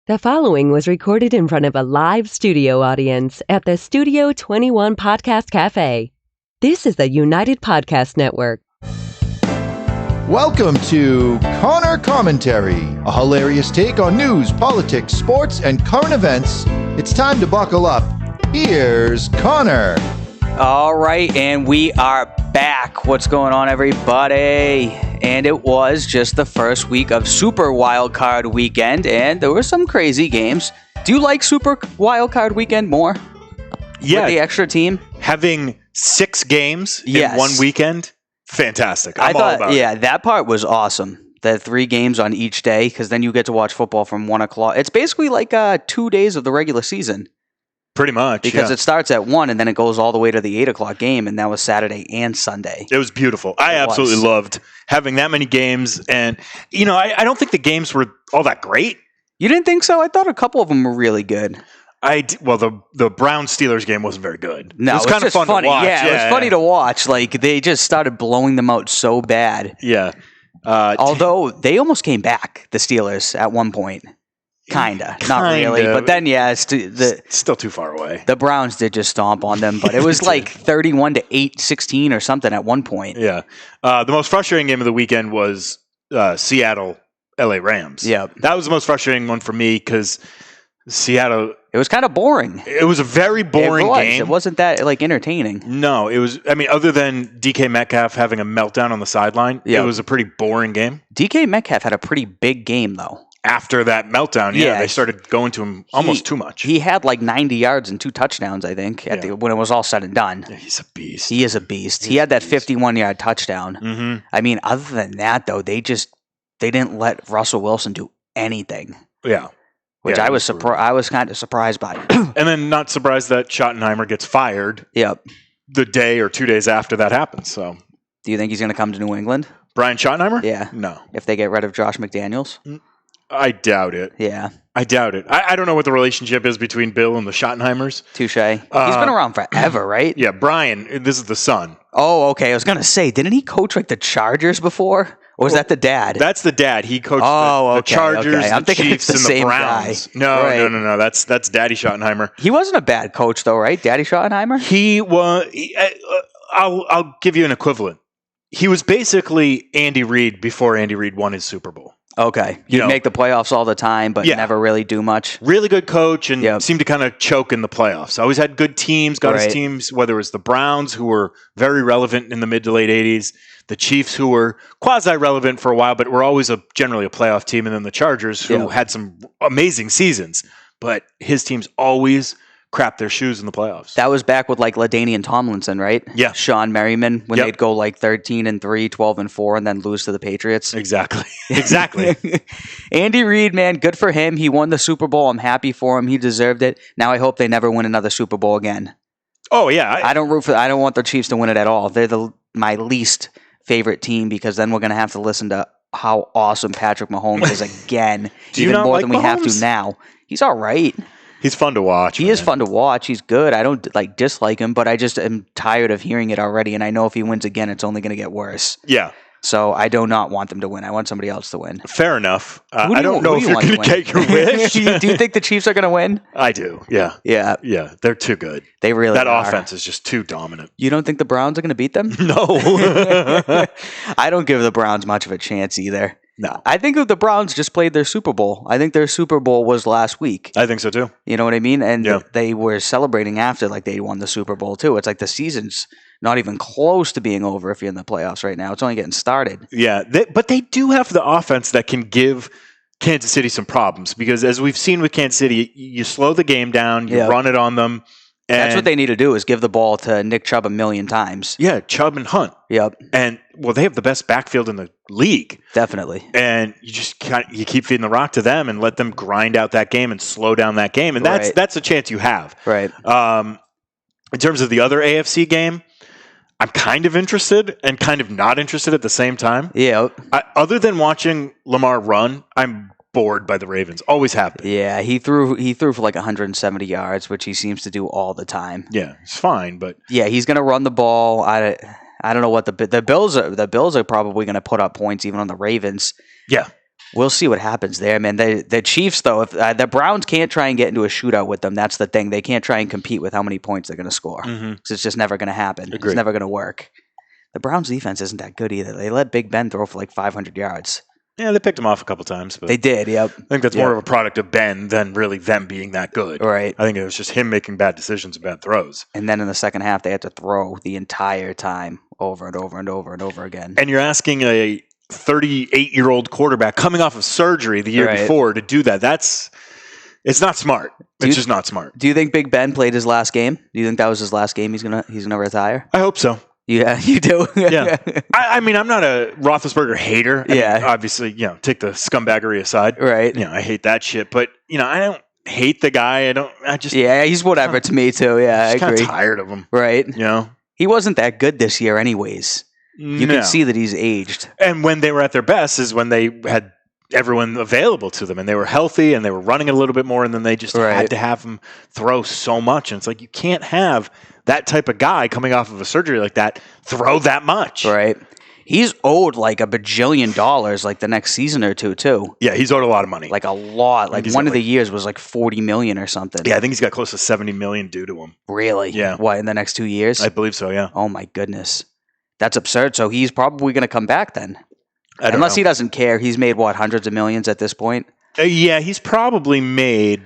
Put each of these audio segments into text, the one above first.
The following was recorded in front of a live studio audience at the Studio 21 Podcast Cafe. This is the United Podcast Network. Welcome to Conor Commentary, a hilarious take on news, politics, sports, and current events. It's time to buckle up. Here's Conor. All right, and we are back. What's going on, everybody? And it was just the first week of Super Wildcard Weekend, and there were some crazy games. Do you like Super Wildcard Weekend more? Yeah. With the extra team? Having 6 games in one weekend, fantastic. I'm all about it. Yeah, that part was awesome. The 3 games on each day, because then you get to watch football from 1 o'clock. It's basically like 2 days of the regular season. Pretty much, because it starts at 1 and then it goes all the way to the 8 o'clock game, and that was Saturday and Sunday. It was beautiful. I absolutely loved having that many games, and I don't think the games were all that great. You didn't think so? I thought a couple of them were really good. The Browns-Steelers game wasn't very good. No, it was kind of fun funny. to watch. Yeah, it was funny to watch. Like, they just started blowing them out so bad. Yeah. Although they almost came back, the Steelers, at one point. Kinda. Not really. But then, it's still too far away. The Browns did just stomp on them, but it was like 31-8-16 or something at one point. Yeah. The most frustrating game of the weekend was Seattle LA Rams. Yeah. That was the most frustrating one for me because Seattle... It was kind of boring. It was a very boring game. It wasn't that entertaining. No, it was. I mean, other than DK Metcalf having a meltdown on the sideline, It was a pretty boring game. DK Metcalf had a pretty big game, though. After that meltdown, they started going to him almost too much. He had like 90 yards and 2 touchdowns, I think, when it was all said and done. Yeah, he's a beast. He is a beast. He had that 51-yard touchdown. Mm-hmm. I mean, other than that, though, they didn't let Russell Wilson do anything. Yeah. Which I was kind of surprised by. And then not surprised that Schottenheimer gets fired. Yep. The day or 2 days after that happens. So, do you think he's going to come to New England? Brian Schottenheimer? Yeah. No. If they get rid of Josh McDaniels? I doubt it. Yeah. I doubt it. I don't know what the relationship is between Bill and the Schottenheimers. Touche. He's been around forever, right? Yeah, Brian, this is the son. Oh, okay. I was going to say, didn't he coach like the Chargers before? Or was that the dad? That's the dad. He coached the Chargers, I'm the thinking Chiefs, it's the and the same Browns. guy. No, Right. no. That's Daddy Schottenheimer. He wasn't a bad coach, though, right? Daddy Schottenheimer? He was. I'll give you an equivalent. He was basically Andy Reid before Andy Reid won his Super Bowl. Okay. He'd make the playoffs all the time, but never really do much. Really good coach and seemed to kind of choke in the playoffs. Always had good teams, got his teams, whether it was the Browns, who were very relevant in the mid to late 80s, the Chiefs, who were quasi-relevant for a while, but were always generally a playoff team, and then the Chargers, who had some amazing seasons. But his teams always crap their shoes in the playoffs. That was back with like LaDainian Tomlinson, right? Yeah. Sean Merriman, when they'd go like 13-3, 12-4, and then lose to the Patriots. Exactly. Andy Reid, man, good for him. He won the Super Bowl. I'm happy for him. He deserved it. Now I hope they never win another Super Bowl again. Oh yeah. I don't want the Chiefs to win it at all. They're my least favorite team, because then we're going to have to listen to how awesome Patrick Mahomes is again, even more than we have to now. He's all right. He's fun to watch. He is fun to watch. He's good. I don't dislike him, but I just am tired of hearing it already. And I know if he wins again, it's only going to get worse. Yeah. So I do not want them to win. I want somebody else to win. Fair enough. I don't know if you're going to get your wish. Do you think the Chiefs are going to win? I do. Yeah. Yeah. Yeah. They're too good. They really are. That offense is just too dominant. You don't think the Browns are going to beat them? No. I don't give the Browns much of a chance either. No. I think the Browns just played their Super Bowl. I think their Super Bowl was last week. I think so too. You know what I mean? And they were celebrating after like they won the Super Bowl too. It's like the season's not even close to being over if you're in the playoffs right now. It's only getting started. Yeah, but they do have the offense that can give Kansas City some problems, because as we've seen with Kansas City, you slow the game down, you run it on them. And that's what they need to do, is give the ball to Nick Chubb a million times. Yeah, Chubb and Hunt. Yep. And they have the best backfield in the league. Definitely. And you just you keep feeding the rock to them and let them grind out that game and slow down that game, and that's a chance you have. Right. In terms of the other AFC game, I'm kind of interested and kind of not interested at the same time. Yeah. Other than watching Lamar run, I'm bored by the Ravens. Always have been. Yeah, he threw for like 170 yards, which he seems to do all the time. Yeah, it's fine, but yeah, he's going to run the ball. I don't know what the Bills are. The Bills are probably going to put up points even on the Ravens. Yeah. We'll see what happens there, man. The Chiefs, though, if the Browns can't try and get into a shootout with them, that's the thing. They can't try and compete with how many points they're going to score. Because it's just never going to happen. Agreed. It's never going to work. The Browns' defense isn't that good either. They let Big Ben throw for like 500 yards. Yeah, they picked him off a couple times. But they did, yep. I think that's more of a product of Ben than really them being that good. Right. I think it was just him making bad decisions and bad throws. And then in the second half, they had to throw the entire time over and over and over and over again. And you're asking a 38-year-old quarterback coming off of surgery the year before to do that. It's not smart. It's just not smart. Do you think Big Ben played his last game? Do you think that was his last game? He's gonna retire? I hope so. Yeah, you do. Yeah. I mean, I'm not a Roethlisberger hater. I mean, obviously, take the scumbaggery aside. Right. I hate that shit. But, I don't hate the guy. Yeah, he's whatever to me, too. Yeah, I agree. I'm kind of tired of him. Right. He wasn't that good this year anyways. You can see that he's aged. And when they were at their best is when they had everyone available to them and they were healthy and they were running a little bit more and then they just had to have him throw so much. And it's like, you can't have that type of guy coming off of a surgery like that throw that much. Right. He's owed like $1 bajillion like the next season or two too. Yeah, he's owed a lot of money. Like a lot. Like one of the years was like $40 million or something. Yeah, I think he's got close to $70 million due to him. Really? Yeah. What, in the next 2 years? I believe so, yeah. Oh my goodness. That's absurd. So he's probably going to come back then. Unless he doesn't care. He's made, hundreds of millions at this point? Yeah, he's probably made...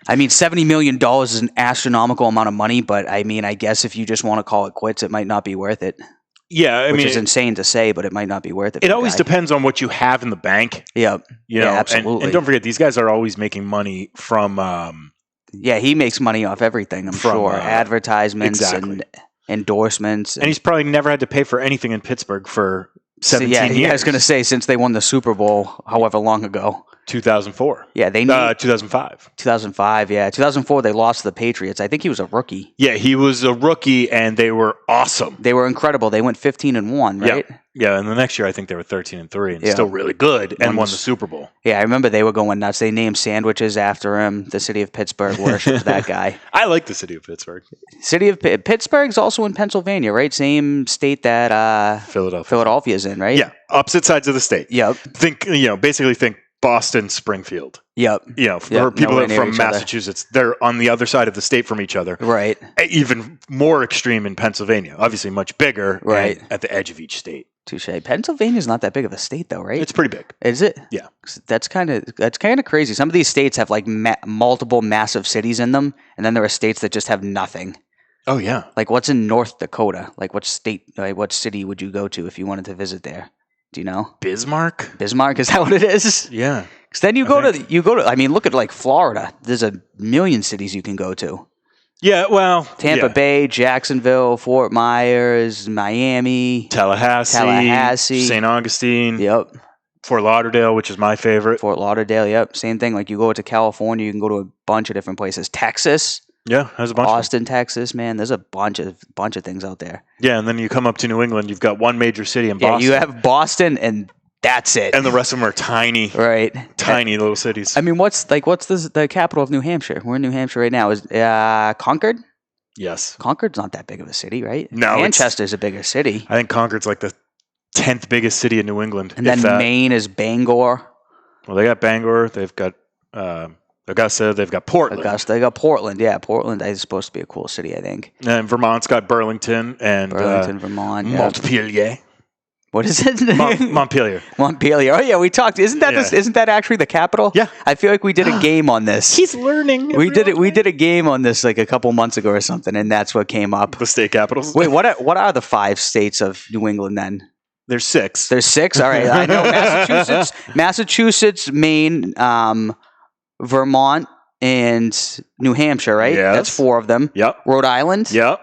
I mean, $70 million is an astronomical amount of money, but I mean, I guess if you just want to call it quits, it might not be worth it. Yeah, which is insane to say, but it might not be worth it. It always depends on what you have in the bank. Yep. Yeah, absolutely. And don't forget, these guys are always making money from... he makes money off everything, I'm sure. Advertisements and endorsements. And he's probably never had to pay for anything in Pittsburgh for 17 years. Yeah, I was going to say, since they won the Super Bowl however long ago. 2004. Yeah, they 2005. 2005, yeah. 2004, they lost to the Patriots. I think he was a rookie. Yeah, he was a rookie, and they were awesome. They were incredible. They went 15-1, right? Yeah, and the next year, I think they were 13-3, and still really good, and won the Super Bowl. Yeah, I remember they were going nuts. They named sandwiches after him. The city of Pittsburgh worships that guy. I like the city of Pittsburgh. Pittsburgh's also in Pennsylvania, right? Same state that Philadelphia's in, right? Yeah, opposite sides of the state. Yep. Basically think Boston, Springfield. Yep. For people that are from Massachusetts, they're on the other side of the state from each other. Right. Even more extreme in Pennsylvania. Obviously much bigger. Right. At the edge of each state. Touche. Pennsylvania's not that big of a state, though, right? It's pretty big. Is it? Yeah. That's kind of crazy. Some of these states have like multiple massive cities in them, and then there are states that just have nothing. Oh yeah. Like what's in North Dakota? Like what city would you go to if you wanted to visit there? Do you know? Bismarck? Bismarck, is that what it is? Yeah. Because then you go to. I mean, look at like Florida. There's a million cities you can go to. Yeah, well, Tampa Bay, Jacksonville, Fort Myers, Miami, Tallahassee, St. Augustine. Yep. Fort Lauderdale, which is my favorite. Fort Lauderdale, yep. Same thing. Like you go to California, you can go to a bunch of different places. Texas. Yeah, there's a bunch. Austin, Texas, man. There's a bunch of things out there. Yeah, and then you come up to New England, you've got one major city in Boston. Yeah, you have Boston, and that's it. And the rest of them are tiny, right? Tiny little cities. I mean, what's the capital of New Hampshire? We're in New Hampshire right now. Is Concord? Yes. Concord's not that big of a city, right? No, Manchester's a bigger city. I think Concord's like the 10th biggest city in New England. And then Maine is Bangor. Well, they got Bangor. They've got Augusta. They've got Portland. They got Portland. Yeah, Portland is supposed to be a cool city, I think. And Vermont's got Burlington and Vermont. Montpelier. What is it? Montpelier. Montpelier. Oh yeah, we talked. Isn't that actually the capital? Yeah. I feel like we did a game on this. He's learning. We did a game on this like a couple months ago or something, and that's what came up. The state capitals. Wait, what are the 5 states of New England then? There's 6. There's 6. All right, I know Massachusetts, Maine, Vermont, and New Hampshire. Right? Yes. That's 4 of them. Yep. Rhode Island. Yep.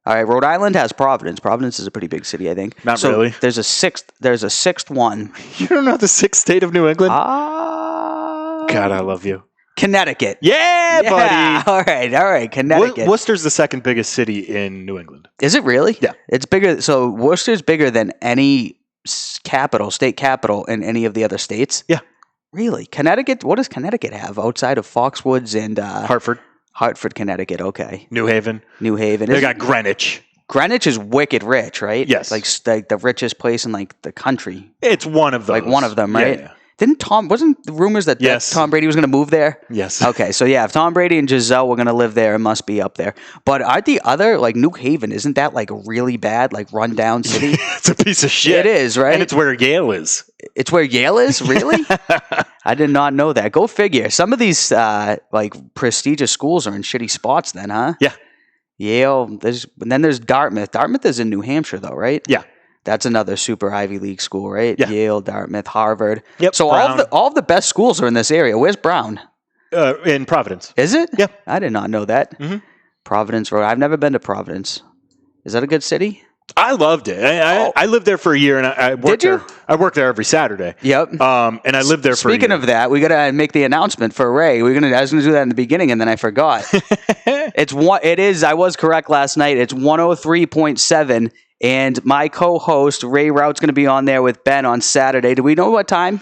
All right, Rhode Island has Providence. Providence is a pretty big city, I think. Not really. There's a sixth one. You don't know the 6th state of New England? God, I love you. Connecticut. Yeah, buddy. All right, Connecticut. Worcester's the 2nd biggest city in New England. Is it really? Yeah. It's bigger. So Worcester's bigger than any state capital in any of the other states? Yeah. Really? Connecticut? What does Connecticut have outside of Foxwoods and Hartford, Connecticut. Okay. New Haven. They got Greenwich. Greenwich is wicked rich, right? Yes. Like the richest place in like the country. It's one of those. Like one of them, right? Yeah. wasn't the rumors that Yes. Tom Brady was going to move there? Yes. Okay, so yeah, if Tom Brady and Giselle were going to live there, it must be up there. But aren't the other, like New Haven, isn't that like really bad, like rundown city? It's a piece of shit. It is, right? And it's where Yale is. It's where Yale is? Really? I did not know that. Go figure. Some of these like prestigious schools are in shitty spots then, huh? Yeah. Yale, and then there's Dartmouth. Dartmouth is in New Hampshire though, right? Yeah. That's another super Ivy League school, right? Yeah. Yale, Dartmouth, Harvard. Yep. So all of the best schools are in this area. Where's Brown? In Providence. Is it? Yeah. I did not know that. Mm-hmm. Providence, Rhode. I've never been to Providence. Is that a good city? I loved it. I lived there for a year, and I worked Did you? there. I worked there every Saturday. Yep. And I lived there for a year. Speaking of that, we gotta make the announcement for Ray. I was gonna do that in the beginning, and then I forgot. I was correct last night. It's 103.7, and my co-host Ray Rout's gonna be on there with Ben on Saturday. Do we know what time?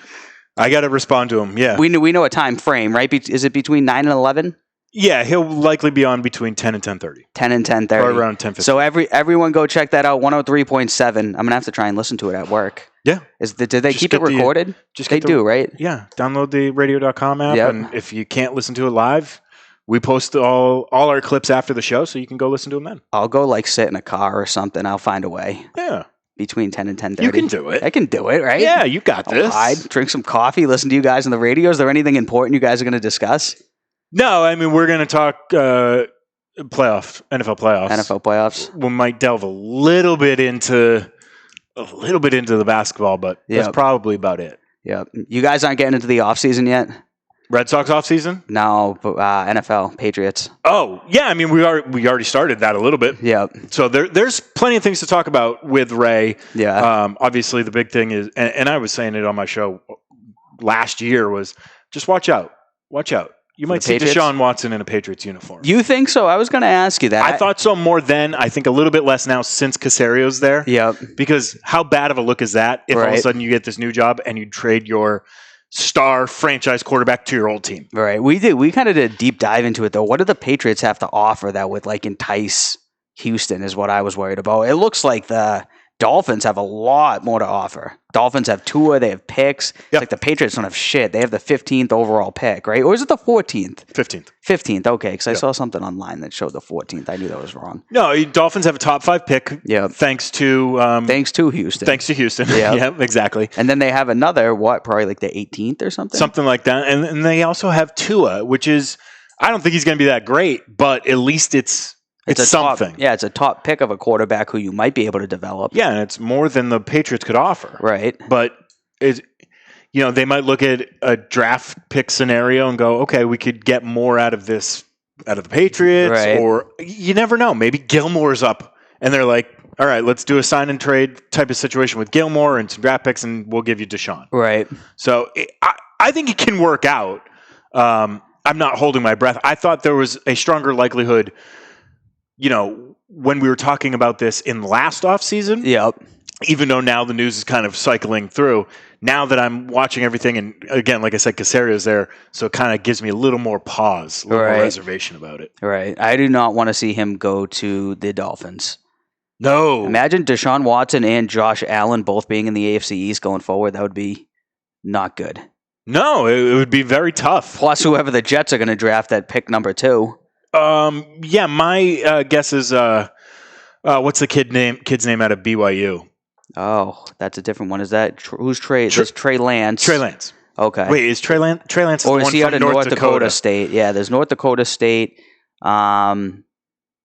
I got to respond to him. Yeah. We know a time frame, right? Is it between 9 and 11? Yeah, he'll likely be on between 10 and 10:30. 10 and 10:30. Or around 10:50. So everyone go check that out. 103.7. I'm gonna have to try and listen to it at work. Yeah. Did they Just keep it get the- recorded? They do, right? Yeah. Download the radio.com app. Yep. And if you can't listen to it live, we post all our clips after the show, so you can go listen to them then. I'll go like sit in a car or something. I'll find a way. Yeah. Between 10 and 10:30. You can do it. I can do it, right? Yeah, you got I'll this. hide, drink some coffee, listen to you guys on the radio. Is there anything important you guys are going to discuss? No, I mean, we're going to talk NFL playoffs. NFL playoffs. We might delve a little bit into the basketball, but that's Yep. probably about it. Yeah. You guys aren't getting into the offseason yet? Red Sox offseason? No, but NFL, Patriots. Oh, yeah. I mean, we already started that a little bit. Yeah. So there's plenty of things to talk about with Ray. Yeah. Obviously, the big thing is, and I was saying it on my show last year, was just watch out. Watch out. You might see Patriots? Deshaun Watson in a Patriots uniform. You think so? I was going to ask you that. I thought so more then. I think a little bit less now since Casario's there. Yep. Because how bad of a look is that if all of a Right. sudden you get this new job and you trade your star franchise quarterback to your old team? Right. We did. We kind of did a deep dive into it, though. What do the Patriots have to offer that would like entice Houston is what I was worried about. It looks like the Dolphins have a lot more to offer. Dolphins have Tua. They have picks. It's Yep. like the Patriots don't have shit. They have the 15th overall pick, right? Or is it the 14th? 15th. 15th. Okay, because I Yep. saw something online that showed the 14th. I knew that was wrong. No, Dolphins have a top 5 pick. Yep. Thanks to Thanks to Houston. Thanks to Houston. Yep. Yeah, exactly. And then they have another, probably like the 18th or something? Something like that. And they also have Tua, which is, I don't think he's going to be that great, but at least it's a something. Top, yeah, it's a top pick of a quarterback who you might be able to develop. Yeah, and it's more than the Patriots could offer. Right. But they might look at a draft pick scenario and go, okay, we could get more out of the Patriots, Right. or you never know. Maybe Gilmore's up, and they're like, all right, let's do a sign and trade type of situation with Gilmore and some draft picks, and we'll give you Deshaun. Right. So I think it can work out. I'm not holding my breath. I thought there was a stronger likelihood, when we were talking about this in last offseason, Yep. even though now the news is kind of cycling through, now that I'm watching everything, and again, like I said, Casario's there, so it kind of gives me a little more pause, a little more reservation about it. Right. I do not want to see him go to the Dolphins. No. Imagine Deshaun Watson and Josh Allen both being in the AFC East going forward. That would be not good. No, it would be very tough. Plus, whoever the Jets are going to draft at pick number 2. Yeah, my guess is, what's the kid's name out of BYU? Oh, that's a different one. Is that who's Trey? That's Trey Lance. Trey Lance. Okay. Wait, is Trey Lance or the is one he from out of North Dakota State? Yeah, there's North Dakota State.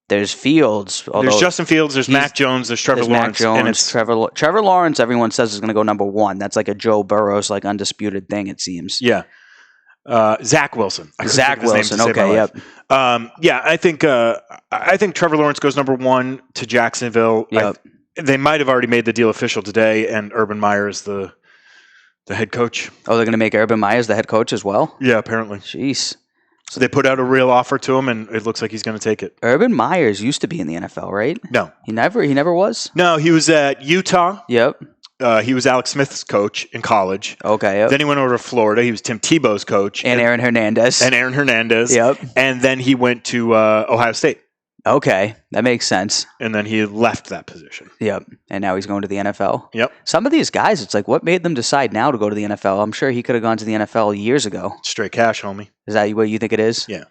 There's Fields. There's Justin Fields. There's Mac Jones. There's Trevor Lawrence. Mac Jones. And it's Trevor Lawrence, everyone says, is going to go number 1. That's like a Joe Burrow's like undisputed thing, it seems. Yeah. Zach Wilson. Zach Wilson. Okay. Yep. Yeah, I think Trevor Lawrence goes number 1 to Jacksonville. Yep. They might have already made the deal official today, and Urban Meyer is the head coach. Oh, they're going to make Urban Meyer the head coach as well? Yeah, apparently. Jeez. So they put out a real offer to him, and it looks like he's going to take it. Urban Myers used to be in the NFL, right? No. He never was? No, he was at Utah. Yep. He was Alex Smith's coach in college. Okay. Yep. Then he went over to Florida. He was Tim Tebow's coach. And Aaron Hernandez. Yep. And then he went to Ohio State. Okay, that makes sense. And then he left that position. Yep. And now he's going to the NFL. Yep. Some of these guys, it's like, what made them decide now to go to the NFL? I'm sure he could have gone to the NFL years ago. Straight cash, homie. Is that what you think it is? Yeah.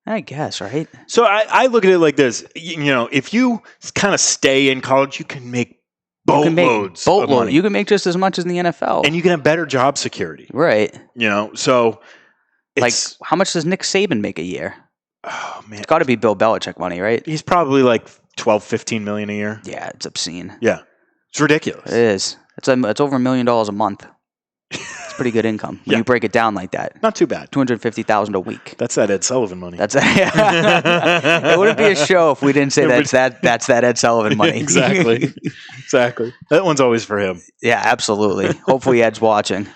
I guess, right? So I look at it like this. If you kind of stay in college, you can make boatloads of money. You can make just as much as in the NFL. And you can have better job security. Right. So like, how much does Nick Saban make a year? Oh, man. It's got to be Bill Belichick money, right? He's probably like 12, 15 million a year. Yeah, it's obscene. Yeah. It's ridiculous. It is. It's over $1 million a month. It's pretty good income when you break it down like that. Not too bad. $250,000 a week. That's that Ed Sullivan money. It wouldn't be a show if we didn't say that's that Ed Sullivan money. Exactly. That one's always for him. Yeah, absolutely. Hopefully Ed's watching.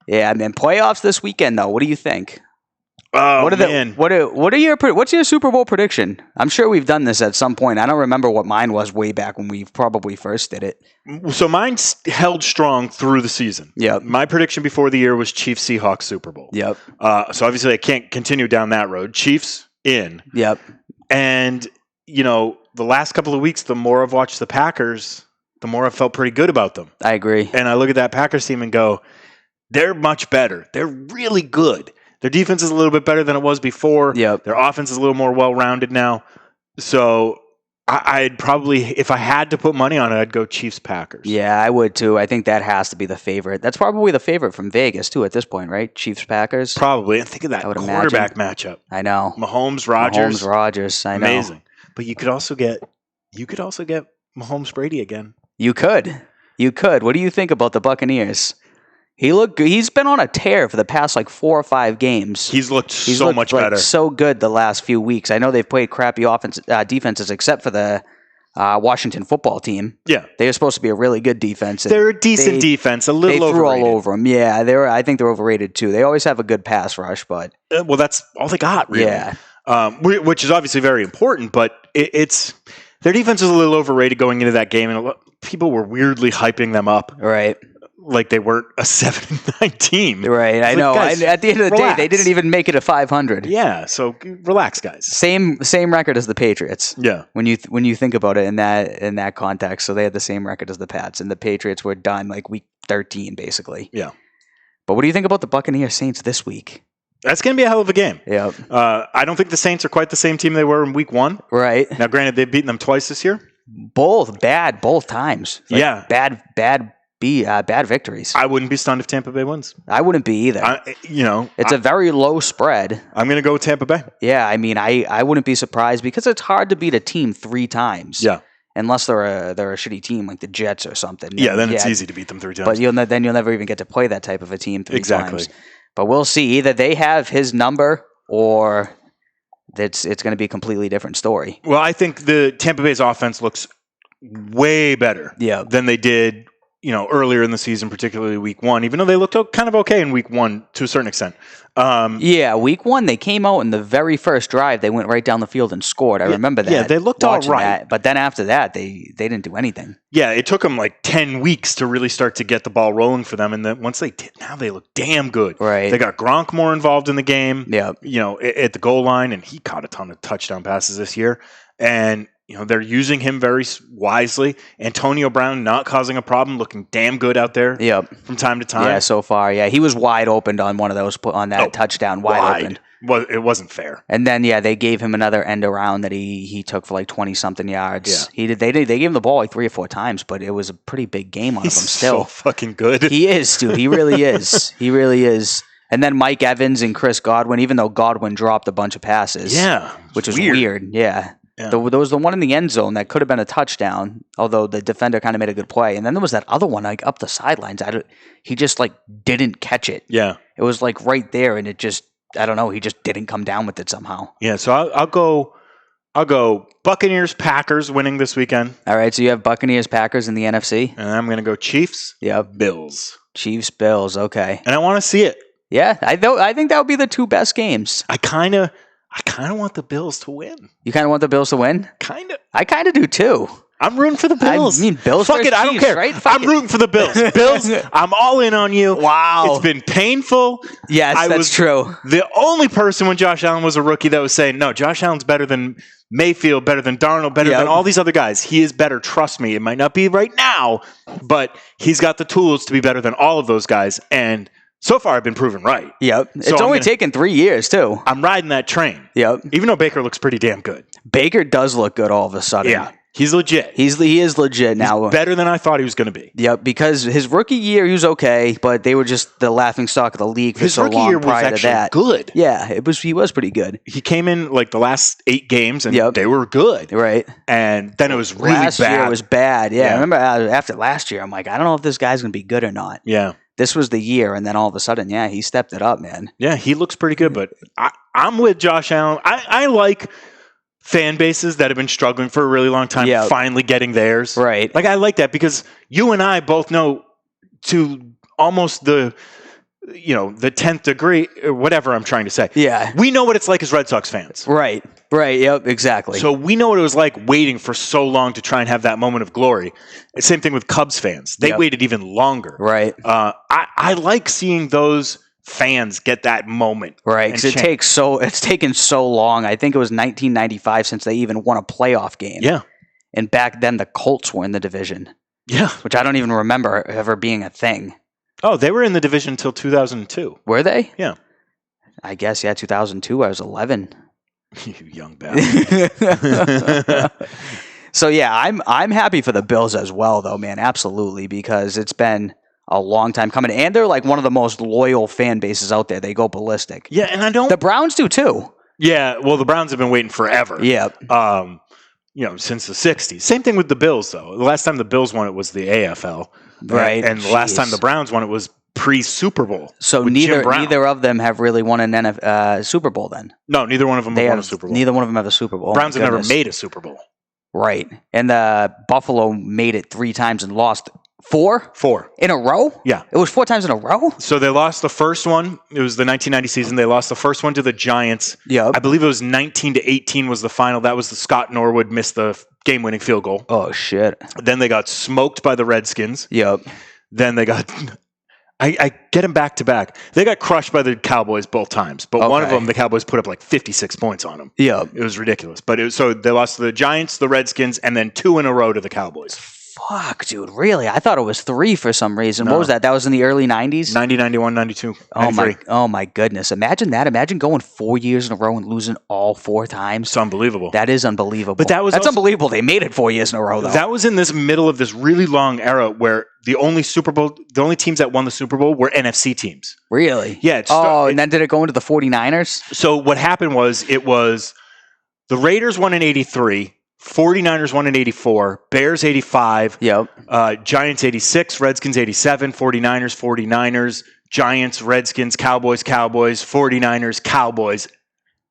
Yeah, and then playoffs this weekend though. What do you think? Oh, man. What's your Super Bowl prediction? I'm sure we've done this at some point. I don't remember what mine was way back when we probably first did it. So mine's held strong through the season. Yep. My prediction before the year was Chiefs Seahawks Super Bowl. Yep. So obviously I can't continue down that road. Chiefs in. Yep. And the last couple of weeks, the more I've watched the Packers, the more I've felt pretty good about them. I agree. And I look at that Packers team and go, they're much better. They're really good. Their defense is a little bit better than it was before. Yep. Their offense is a little more well-rounded now. So I'd probably, if I had to put money on it, I'd go Chiefs-Packers. Yeah, I would too. I think that has to be the favorite. That's probably the favorite from Vegas too at this point, right? Chiefs-Packers. Probably. And think of that quarterback matchup. I know. Mahomes-Rodgers. I know. Amazing. But you could also get Mahomes-Brady again. You could. What do you think about the Buccaneers? He's been on a tear for the past 4 or 5 games. He's looked much better. So good the last few weeks. I know they've played crappy defenses except for the Washington football team. Yeah. They were supposed to be a really good defense. They're a decent defense, a little overrated. They threw all over them. Yeah, I think they're overrated too. They always have a good pass rush, but... well, that's all they got, really. Yeah. Which is obviously very important, but it's... Their defense is a little overrated going into that game, and people were weirdly hyping them up. Right. Like they weren't a 7-9 team. Right, I know. Guys, at the end of the day, they didn't even make it a 500. Yeah, so relax, guys. Same record as the Patriots. Yeah. When you think about it in that context, so they had the same record as the Pats, and the Patriots were done week 13, basically. Yeah. But what do you think about the Buccaneers Saints this week? That's going to be a hell of a game. Yeah. I don't think the Saints are quite the same team they were in week 1. Right. Now, granted, they've beaten them twice this year. Both times. Yeah. Bad victories. I wouldn't be stunned if Tampa Bay wins. I wouldn't be either. It's a very low spread. I'm going to go with Tampa Bay. Yeah, I mean, I wouldn't be surprised because it's hard to beat a team 3 times. Yeah. Unless they're a shitty team like the Jets or something. Yeah, then it's easy to beat them 3 times. But you'll never even get to play that type of a team 3 exactly. times. But we'll see. Either they have his number or it's going to be a completely different story. Well, I think the Tampa Bay's offense looks way better than they did earlier in the season, particularly week 1, even though they looked kind of okay in week 1 to a certain extent. Week 1, they came out in the very first drive. They went right down the field and scored. I remember that. Yeah, they looked all right. That. But then after that, they didn't do anything. Yeah, it took them 10 weeks to really start to get the ball rolling for them. And then once they did, now they look damn good. Right. They got Gronk more involved in the game. Yeah. At the goal line, and he caught a ton of touchdown passes this year. And they're using him very wisely. Antonio Brown not causing a problem, looking damn good out there from time to time. Yeah, so far. Yeah, he was wide open on one of those, on that touchdown, wide open. Well, it wasn't fair. And then, they gave him another end around that he took for 20-something yards. Yeah. They gave him the ball 3 or 4 times, but it was a pretty big game on him still. So fucking good. He is, dude. He really is. He really is. And then Mike Evans and Chris Godwin, even though Godwin dropped a bunch of passes. Yeah. Which was weird. Yeah. Yeah. There was the one in the end zone that could have been a touchdown, although the defender kind of made a good play. And then there was that other one up the sidelines. He just didn't catch it. Yeah. It was right there, and it just, I don't know, he just didn't come down with it somehow. Yeah, so I'll go Buccaneers, Packers winning this weekend. All right, so you have Buccaneers, Packers in the NFC. And I'm going to go Chiefs, Bills. Chiefs, Bills, okay. And I want to see it. Yeah, I think that would be the 2 best games. I kind of want the Bills to win. You kind of want the Bills to win? Kind of. I kind of do too. I'm rooting for the Bills. I mean, Bills. Fuck it, I don't care. Right? I'm rooting for the Bills. Bills, I'm all in on you. Wow. It's been painful. Yes, that's true. The only person when Josh Allen was a rookie that was saying, no, Josh Allen's better than Mayfield, better than Darnold, better than all these other guys. He is better. Trust me. It might not be right now, but he's got the tools to be better than all of those guys. And so far, I've been proven right. Yep. So it's only taken 3 years, too. I'm riding that train. Yep. Even though Baker looks pretty damn good. Baker does look good all of a sudden. Yeah. He's legit. He is legit now. He's better than I thought he was going to be. Yep, because his rookie year, he was okay, but they were just the laughing stock of the league for so long. His rookie year was actually good. Yeah, he was pretty good. He came in like the last 8 games, and they were good. Right. And then it was really bad. Last year was bad. Yeah, I remember after last year, I'm like, I don't know if this guy's going to be good or not. Yeah. This was the year, and then all of a sudden, he stepped it up, man. Yeah, he looks pretty good, but I'm with Josh Allen. I like fan bases that have been struggling for a really long time finally getting theirs. Right. Like, I like that because you and I both know to almost the 10th degree, or whatever I'm trying to say. Yeah. We know what it's like as Red Sox fans. Right. Yep, exactly. So we know what it was like waiting for so long to try and have that moment of glory. Same thing with Cubs fans. They waited even longer. Right. I like seeing those fans get that moment. Right. Because it's taken so long. I think it was 1995 since they even won a playoff game. Yeah. And back then the Colts were in the division. Yeah. Which I don't even remember ever being a thing. Oh, they were in the division until 2002. Were they? Yeah. I guess, 2002. I was 11. You young bastard. So, I'm happy for the Bills as well, though, man. Absolutely. Because it's been a long time coming. And they're like one of the most loyal fan bases out there. They go ballistic. Yeah, and I don't... The Browns do, too. Yeah, well, the Browns have been waiting forever. Yeah. Since the 60s. Same thing with the Bills, though. The last time the Bills won it was the AFL. Right. And the last time the Browns won it was pre-Super Bowl. So neither of them have really won an Super Bowl then? No, neither one of them have won a Super Bowl. Neither one of them have a Super Bowl. Browns have never made a Super Bowl. Right. And Buffalo made it 3 times and lost 4? 4. In a row? Yeah. It was 4 times in a row? So they lost the first one. It was the 1990 season. They lost the first one to the Giants. Yep. I believe it was 19-18 was the final. That was the Scott Norwood missed the game-winning field goal. Oh, shit. Then they got smoked by the Redskins. Yep. Then they got... I get them back to back. They got crushed by the Cowboys both times, but one of them, the Cowboys put up like 56 points on them. Yeah, it was ridiculous. But so they lost to the Giants, the Redskins, and then 2 in a row to the Cowboys. Fuck, dude, really? I thought it was 3 for some reason. No. What was that? That was in the early 90s? 90, 91, 92, 93. Oh my goodness. Imagine that. Imagine going 4 years in a row and losing all 4 times. It's unbelievable. That is unbelievable. But that's unbelievable. They made it 4 years in a row, though. That was in this middle of this really long era where the only teams that won the Super Bowl were NFC teams. Really? Yeah. And then did it go into the 49ers? So what happened was the Raiders won in 83. 49ers won in 84, Bears 85, Giants 86, Redskins 87, 49ers, Giants, Redskins, Cowboys, 49ers, Cowboys,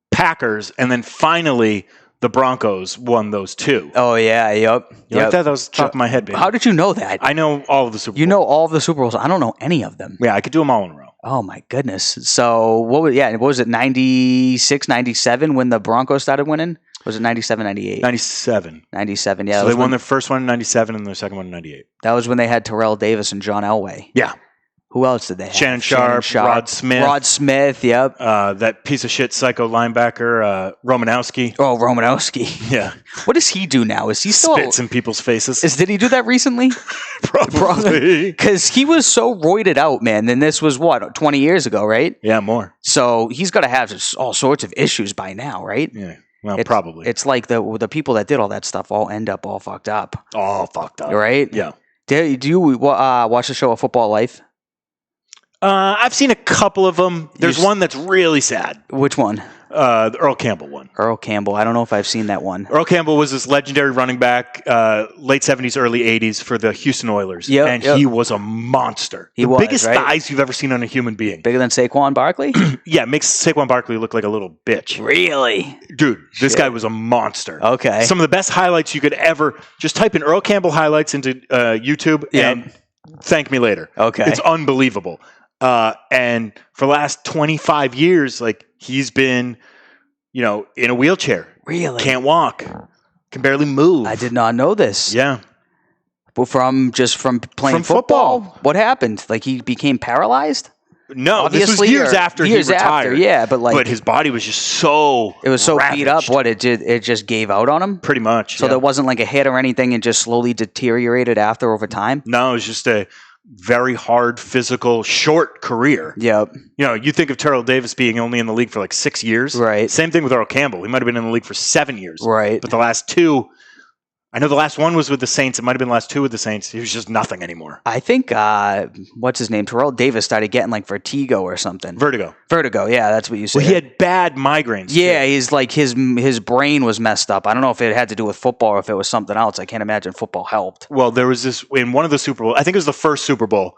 Packers, and then finally the Broncos won those 2. Oh, yeah, yep. You like that? That was the top of my head, baby. How did you know that? I know all of the Super Bowls. You know all of the Super Bowls. I don't know any of them. Yeah, I could do them all in a row. Oh, my goodness. So, what was it, 96, 97 when the Broncos started winning? Was it 97, 98? 97. 97, yeah. So they won their first one in 97 and their second one in 98. That was when they had Terrell Davis and John Elway. Yeah. Who else did they have? Shannon Sharp, Rod Smith. Yep. That piece of shit psycho linebacker, Romanowski. Oh, Romanowski. Yeah. What does he do now? Is he still... Spits in people's faces. Did he do that recently? Probably. Because he was so roided out, man. And this was, 20 years ago, right? Yeah, more. So he's got to have all sorts of issues by now, right? Yeah. Well, probably. It's like the people that did all that stuff all end up all fucked up. All fucked up. Right? Yeah. Do you watch the show A Football Life? I've seen a couple of them. There's one that's really sad. Which one? The Earl Campbell one. Earl Campbell. I don't know if I've seen that one. Earl Campbell was this legendary running back, late 70s, early 80s for the Houston Oilers. Yep, he was a monster. The biggest thighs you've ever seen on a human being. Bigger than Saquon Barkley? Yeah, makes Saquon Barkley look like a little bitch. Really? Dude, this guy was a monster. Okay. Some of the best highlights you could ever... Just type in Earl Campbell highlights into YouTube and thank me later. Okay. It's unbelievable. And for the last 25 years, he's been... in a wheelchair. Really? Can't walk. Can barely move. I did not know this. Yeah. But from playing football? What happened? He became paralyzed? No, obviously, this was years after he retired. Yeah, but his body was just so it was so ravaged. beat up. What it just gave out on him. Pretty much. So there wasn't like a hit or anything, and just slowly deteriorated after over time. No, it was just a very hard, physical, short career. Yep. You think of Terrell Davis being only in the league for like 6 years. Right. Same thing with Earl Campbell. He might have been in the league for 7 years. Right. But the last two, I know the last one was with the Saints. It might have been the last two with the Saints. He was just nothing anymore. I think, what's his name? Terrell Davis started getting like vertigo or something. Vertigo, yeah, that's what you said. Well, he had bad migraines. Yeah, too. he's like his brain was messed up. I don't know if it had to do with football or if it was something else. I can't imagine football helped. Well, there was this in one of the Super Bowl. I think it was the first Super Bowl.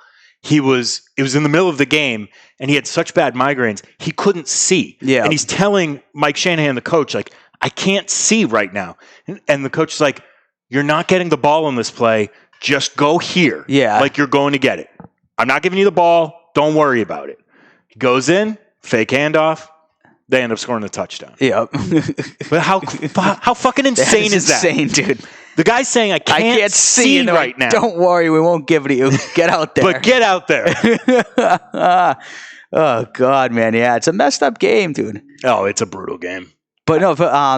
It was in the middle of the game, and he had such bad migraines he couldn't see. Yeah, and he's telling Mike Shanahan, the coach, like, I can't see right now. And the coach is like, you're not getting the ball on this play. Just go here. Yeah. Like you're going to get it. I'm not giving you the ball. Don't worry about it. He goes in, fake handoff. They end up scoring the touchdown. Yep. But how fucking insane is that? Insane, dude. The guy's saying, I can't see right now. Don't worry, we won't give it to you. Get out there. But get out there. Oh, God, man. Yeah, it's a messed up game, dude. Oh, it's a brutal game. But no,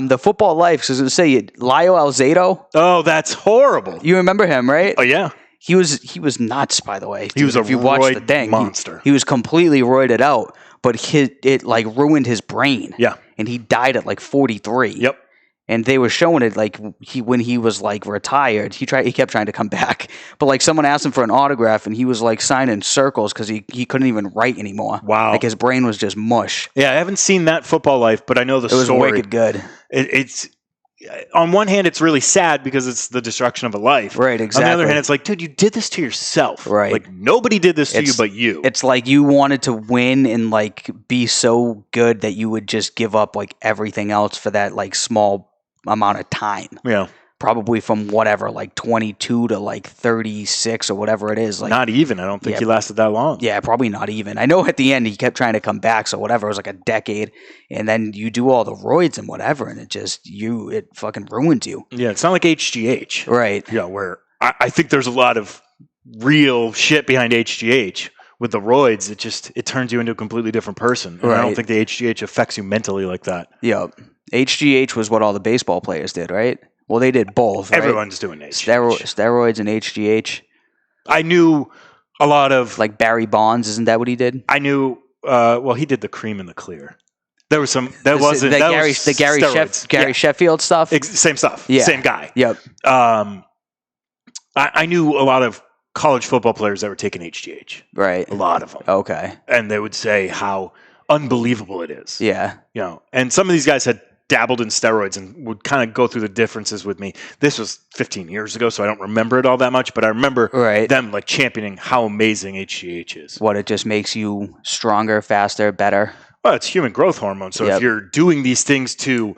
the football life, because I was going to say, Lyle Alzado. Oh, that's horrible. You remember him, right? Oh, yeah. He was nuts, by the way. He was a if you watched the thing, monster. He was completely roided out, but it like ruined his brain. Yeah. And he died at like 43. Yep. And they were showing it like when he was like retired, he kept trying to come back. But like someone asked him for an autograph and he was like signing circles because he couldn't even write anymore. Wow. Like his brain was just mush. Yeah, I haven't seen that football life, but I know the story. It was wicked good. It's on one hand, it's really sad because it's the destruction of a life. Right, exactly. On the other hand, it's like, dude, you did this to yourself. Right. Like nobody did this to you but you. It's like you wanted to win and like be so good that you would just give up like everything else for that like small amount of time. Yeah. Probably from whatever, like 22 to like 36 or whatever it is. Like, not even. I don't think he lasted that long. Yeah, probably not even. I know at the end he kept trying to come back, so whatever, it was like a decade. And then you do all the roids and whatever, and it fucking ruins you. Yeah, it's not like HGH. Right. Yeah, where I think there's a lot of real shit behind HGH. With the roids, it turns you into a completely different person. And I don't think the HGH affects you mentally like that. Yep. HGH was what all the baseball players did, right? Well, they did both, right? Everyone's doing HGH. Steroids and HGH. I knew a lot of... Like Barry Bonds, isn't that what he did? I knew... well, he did the cream and the clear. There was some... That wasn't... The that Gary, was the Gary, steroids. Sheffield stuff? Same stuff. Yeah. Same guy. Yep. I knew a lot of college football players that were taking HGH. Right. A lot of them. Okay. And they would say how unbelievable it is. Yeah. And some of these guys had dabbled in steroids and would kind of go through the differences with me. This was 15 years ago, so I don't remember it all that much, but I remember them like championing how amazing HGH is. What, it just makes you stronger, faster, better? Well, it's human growth hormone. So if you're doing these things to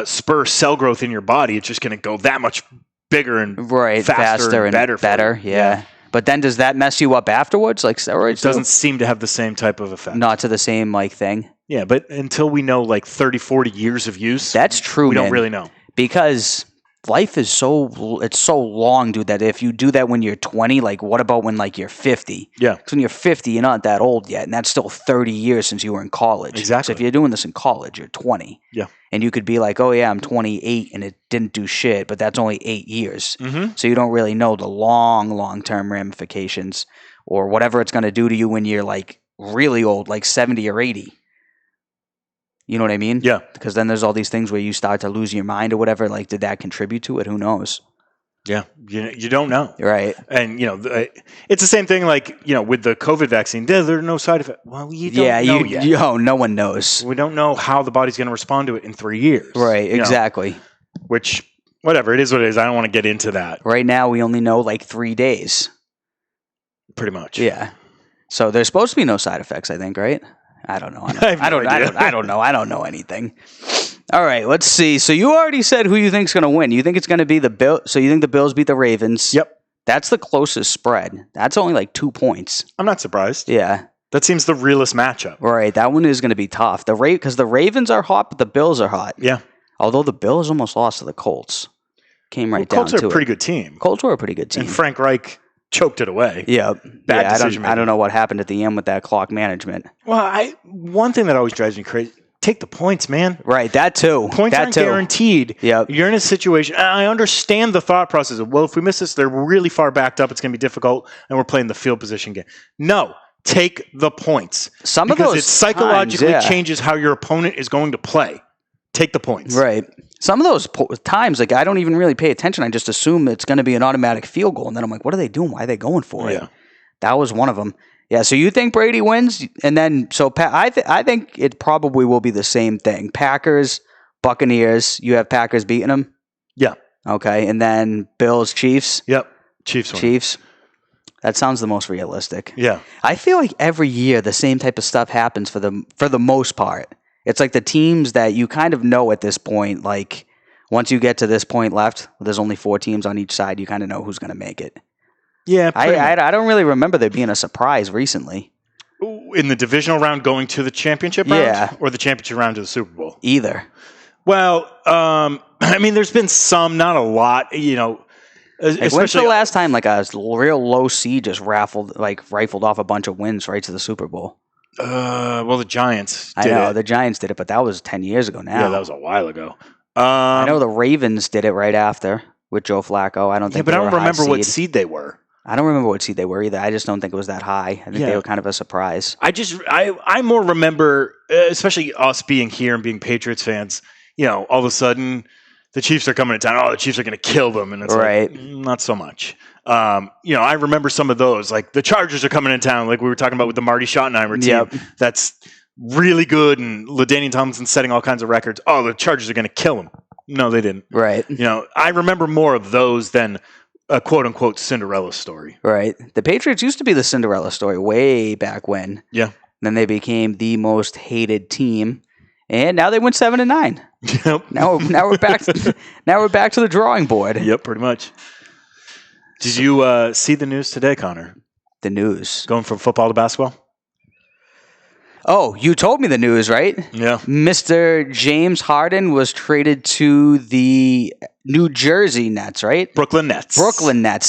spur cell growth in your body, it's just going to go that much bigger and faster and better. Yeah. But then does that mess you up afterwards, like steroids? It doesn't seem to have the same type of effect. Not to the same like thing. Yeah, but until we know like 30, 40 years of use, that's true. We don't really know. Because life is so long, dude, that if you do that when you're 20, like what about when like you're 50? Yeah. Because when you're 50, you're not that old yet, and that's still 30 years since you were in college. Exactly. So if you're doing this in college, you're 20. Yeah. And you could be like, oh yeah, I'm 28 and it didn't do shit, but that's only 8 years. Mm-hmm. So you don't really know the long-term ramifications or whatever it's going to do to you when you're like really old, like 70 or 80. You know what I mean? Yeah. Because then there's all these things where you start to lose your mind or whatever. Like, did that contribute to it? Who knows? Yeah. You don't know. Right. And, it's the same thing like, with the COVID vaccine. There are no side effects. Well, you don't know yet. No one knows. We don't know how the body's going to respond to it in 3 years. Right. Exactly. Which, whatever, it is what it is. I don't want to get into that. Right now, we only know like 3 days. Pretty much. Yeah. So there's supposed to be no side effects, I think, right? I don't know. I don't know. I don't know anything. All right, let's see. So you already said who you think's going to win. You think it's going to be the Bills. So you think the Bills beat the Ravens? Yep. That's the closest spread. That's only like 2 points. I'm not surprised. Yeah. That seems the realest matchup. Right. That one is going to be tough. Because the Ravens are hot, but the Bills are hot. Yeah. Although the Bills almost lost to the Colts. Came right down to it. Colts are a pretty good team. Colts were a pretty good team. And Frank Reich choked it away. Yeah. Bad decision I don't know what happened at the end with that clock management. Well, one thing that always drives me crazy, take the points, man. Right, that too. Points aren't guaranteed. Yep. You're in a situation, and I understand the thought process of, well, if we miss this, they're really far backed up, it's going to be difficult, and we're playing the field position game. No, take the points. Because it psychologically changes how your opponent is going to play. Take the points. Right. Some of those times, like, I don't even really pay attention. I just assume it's going to be an automatic field goal. And then I'm like, what are they doing? Why are they going for it? That was one of them. Yeah, so you think Brady wins? And then, I think it probably will be the same thing. Packers, Buccaneers, you have Packers beating them? Yeah. Okay, and then Bills, Chiefs? Yep. Chiefs. That sounds the most realistic. Yeah. I feel like every year the same type of stuff happens for the most part. It's like the teams that you kind of know at this point, like once you get to this point left, there's only 4 teams on each side, you kind of know who's going to make it. Yeah. I don't really remember there being a surprise recently. In the divisional round going to the championship round? Yeah. Or the championship round to the Super Bowl? Either. Well, I mean, there's been some, not a lot, When's the last time like a real low seed just rifled off a bunch of wins right to the Super Bowl? Well, the Giants did it. The Giants did it, but that was 10 years ago now. Yeah, that was a while ago. I know the Ravens did it right after with Joe Flacco. I don't think. Yeah, but I don't remember what seed they were. I don't remember what seed they were either. I just don't think it was that high. I think they were kind of a surprise. I more remember, especially us being here and being Patriots fans, all of a sudden the Chiefs are coming to town. Oh, the Chiefs are going to kill them. And it's like, not so much. I remember some of those, like the Chargers are coming in town, like we were talking about with the Marty Schottenheimer team. Yep. That's really good. And LaDainian Tomlinson's setting all kinds of records. Oh, the Chargers are going to kill them. No, they didn't. Right. I remember more of those than a quote unquote Cinderella story. Right. The Patriots used to be the Cinderella story way back when. Yeah. And then they became the most hated team. And now they went 7-9. Yep. Now we're back. Now we're back to the drawing board. Yep, pretty much. Did you see the news today, Connor? The news going from football to basketball. Oh, you told me the news, right? Yeah. Mr. James Harden was traded to the New Jersey Nets, right? Brooklyn Nets.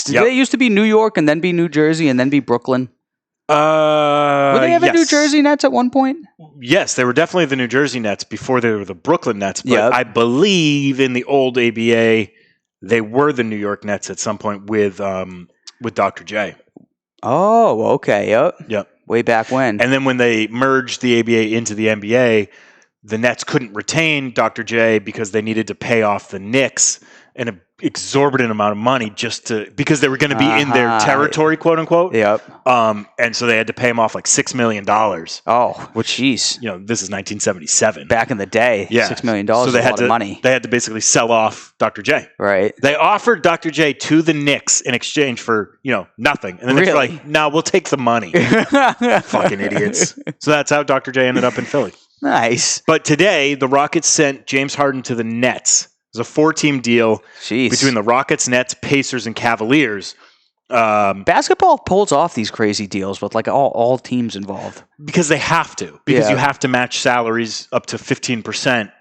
Did they used to be New York and then be New Jersey and then be Brooklyn? Were they ever New Jersey Nets at one point? Yes, they were definitely the New Jersey Nets before they were the Brooklyn Nets. But I believe in the old ABA, they were the New York Nets at some point with Dr. J. Oh, okay. Yep. Way back when. And then when they merged the ABA into the NBA, the Nets couldn't retain Dr. J because they needed to pay off the Knicks an exorbitant amount of money because they were going to be in their territory, quote unquote. Yep. And so they had to pay him off like $6 million. Oh, jeez. This is 1977. Back in the day, $6 million was a lot of money. They had to basically sell off Dr. J. Right. They offered Dr. J to the Knicks in exchange for, nothing. And then they're like, no, we'll take the money. Fucking idiots. So that's how Dr. J ended up in Philly. Nice. But today, the Rockets sent James Harden to the Nets. It was a 4-team deal between the Rockets, Nets, Pacers, and Cavaliers. Basketball pulls off these crazy deals with like all teams involved. Because they have to. Because you have to match salaries up to 15%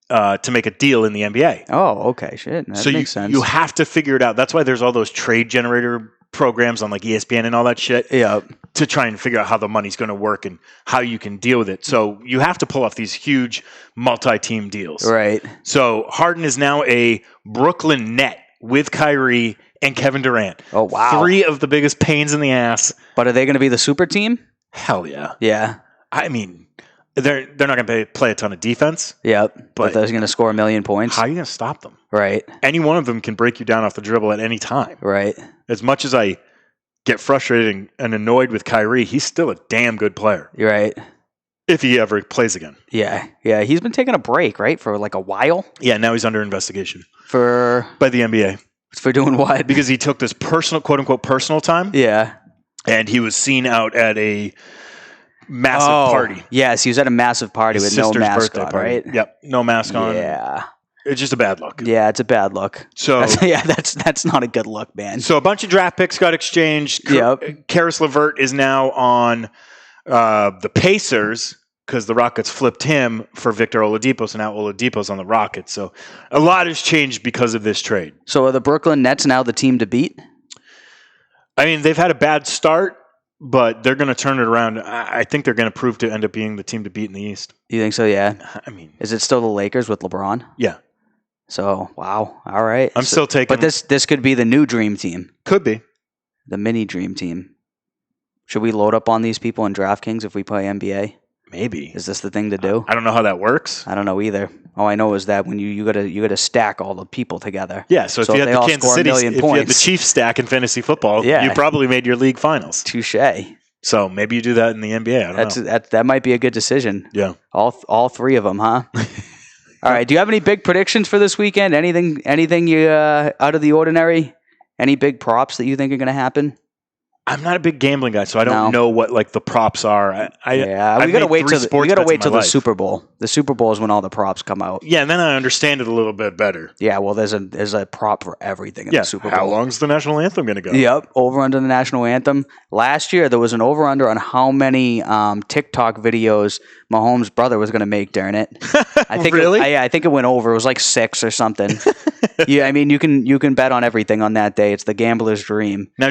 to make a deal in the NBA. Oh, okay. Shit. That makes sense. You have to figure it out. That's why there's all those trade generator programs on like ESPN and all that shit. Yeah. To try and figure out how the money's going to work and how you can deal with it. So you have to pull off these huge multi-team deals. Right. So Harden is now a Brooklyn Net with Kyrie and Kevin Durant. Oh, wow. 3 of the biggest pains in the ass. But are they going to be the super team? Hell yeah. Yeah. I mean, they're not going to play a ton of defense. Yep. But they're going to score 1 million points. How are you going to stop them? Right. Any one of them can break you down off the dribble at any time. Right. As much as I get frustrated and annoyed with Kyrie, he's still a damn good player. You're right. If he ever plays again. Yeah. Yeah. He's been taking a break, right? For like a while. Yeah. Now he's under investigation. By the NBA. For doing what? Because he took this personal, quote unquote, personal time. Yeah. And he was seen out at a massive party. Yes. He was at a massive party with no mask on, right? Yep. No mask on. Yeah. It's just a bad look. Yeah, it's a bad look. So that's not a good look, man. So a bunch of draft picks got exchanged. Karis LeVert is now on the Pacers because the Rockets flipped him for Victor Oladipo, so now Oladipo's on the Rockets. So a lot has changed because of this trade. So are the Brooklyn Nets now the team to beat? I mean, they've had a bad start, but they're going to turn it around. I think they're going to prove to end up being the team to beat in the East. You think so? Yeah. I mean, is it still the Lakers with LeBron? Yeah. So, wow. All right. I'm still taking. But this could be the new dream team. Could be. The mini dream team. Should we load up on these people in DraftKings if we play NBA? Maybe. Is this the thing to do? I don't know how that works. I don't know either. All I know is that when you gotta stack all the people together. Yeah, so if you had the Kansas City, if you had the Chiefs stack in fantasy football, you probably made your league finals. Touche. So maybe you do that in the NBA. I don't know. That might be a good decision. Yeah. All three of them, huh? All right. Do you have any big predictions for this weekend? Anything you out of the ordinary? Any big props that you think are going to happen? I'm not a big gambling guy, so I don't know what like the props are. We gotta wait till the Super Bowl. The Super Bowl is when all the props come out. Yeah, and then I understand it a little bit better. Yeah, well, there's a prop for everything in the Super Bowl. How long's the national anthem going to go? Yep, over under the national anthem. Last year there was an over under on how many TikTok videos Mahomes' brother was going to make during it. I think really? I think it went over. It was like 6 or something. Yeah, I mean you can bet on everything on that day. It's the gambler's dream. Now,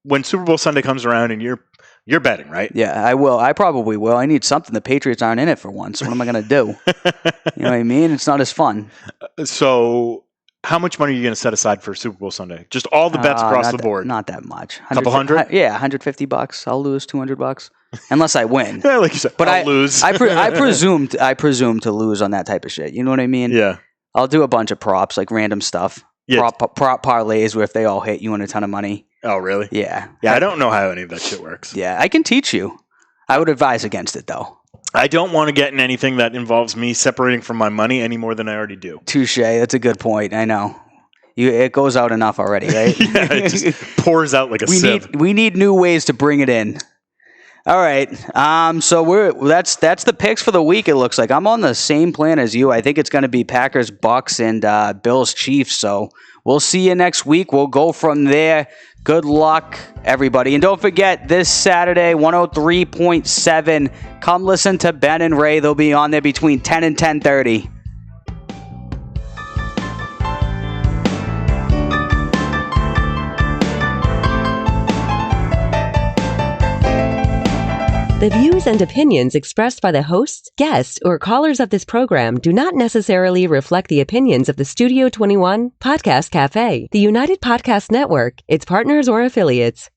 when Super Bowl Sunday comes around and you're betting, right? Yeah, I will. I probably will. I need something. The Patriots aren't in it for once. What am I going to do? You know what I mean? It's not as fun. So, how much money are you going to set aside for Super Bowl Sunday? Just all the bets across the board? Not that much. Couple hundred? Yeah, $150. I'll lose $200 unless I win. Yeah, like you said, but I'll lose. I presume to lose on that type of shit. You know what I mean? Yeah. I'll do a bunch of props, like random stuff. Yeah. Prop parlays where if they all hit, you win a ton of money. Oh, really? Yeah. Yeah, I don't know how any of that shit works. Yeah, I can teach you. I would advise against it, though. I don't want to get in anything that involves me separating from my money any more than I already do. Touche. That's a good point. I know. It goes out enough already, right? Yeah, it just pours out like a sieve. We need new ways to bring it in. All right. So that's the picks for the week, it looks like. I'm on the same plan as you. I think it's going to be Packers, Bucks, and Bills, Chiefs. So we'll see you next week. We'll go from there. Good luck, everybody. And don't forget, this Saturday, 103.7, come listen to Ben and Ray. They'll be on there between 10 and 10:30. The views and opinions expressed by the hosts, guests, or callers of this program do not necessarily reflect the opinions of the Studio 21 Podcast Cafe, the United Podcast Network, its partners, or affiliates.